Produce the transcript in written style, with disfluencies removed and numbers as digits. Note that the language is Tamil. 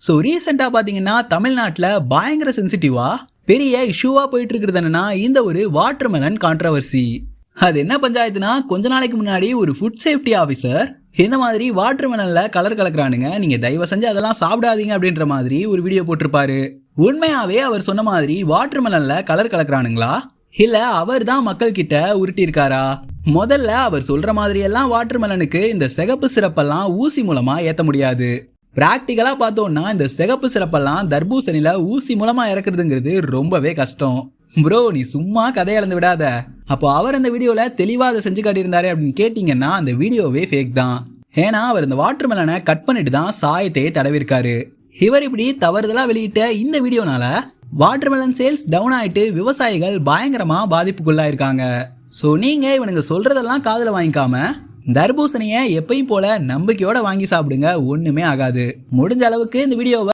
ஸோ ரீசெண்டாக பார்த்தீங்கன்னா தமிழ்நாட்டில் பயங்கர சென்சிட்டிவா பெரிய இஷ்யூவா போயிட்டு இருக்கிறது என்னன்னா இந்த ஒரு வாட்டர்மெலன் கான்ட்ரவர்சி. அது என்ன பஞ்சாயத்துனா, கொஞ்ச நாளைக்கு முன்னாடி ஒரு ஃபுட் சேஃப்டி ஆஃபீஸர் இந்த மாதிரி வாட்டர்மெலன்ல கலர் கலக்குறானுங்க, நீங்க தயவு செஞ்சு அதெல்லாம் சாப்பிடாதீங்க அப்படின்ற மாதிரி ஒரு வீடியோ போட்டிருப்பாரு. உண்மையாவே அவர் சொன்ன மாதிரி வாட்டர்மெலன்ல கலர் கலக்குறானுங்களா, இல்ல அவர் தான் மக்கள் கிட்ட உருட்டி இருக்காரா? முதல்ல அவர் சொல்ற மாதிரி எல்லாம் வாட்டர்மெலனுக்கு இந்த சிகப்பு சிறப்பெல்லாம் ஊசி மூலமா ஏத்த முடியாது. பிராக்டிக்கலா பார்த்தோம்னா இந்த சிகப்பு சிறப்பெல்லாம் தர்பூசணில ஊசி மூலமா இறக்குறதுங்கிறது ரொம்பவே கஷ்டம். ப்ரோ, நீ சும்மா கதையளந்து விடாத. அப்போ அவர் அந்த வீடியோல தெளிவா அதை செஞ்சு காட்டியிருந்தாரு அப்படின்னு கேட்டீங்கன்னா அந்த வீடியோவே ஃபேக் தான். ஏன்னா அவர் இந்த வாட்டர்மெலனை கட் பண்ணிட்டு தான் சாயத்தையே தடவிருக்காரு. இவர் இப்படி தவறுதலா வெளியிட்ட இந்த வீடியோனால வாட்டர்மெலன் சேல்ஸ் டவுன் ஆயிட்டு விவசாயிகள் பயங்கரமா பாதிப்புக்குள்ளாயிருக்காங்க. ஸோ நீங்க இவனுங்க சொல்றதெல்லாம் காதுல வாங்கிக்காம தர்பூசணியை எப்பயும் போல நம்பிக்கையோட வாங்கி சாப்பிடுங்க, ஒண்ணுமே ஆகாது. முடிஞ்ச அளவுக்கு இந்த வீடியோவை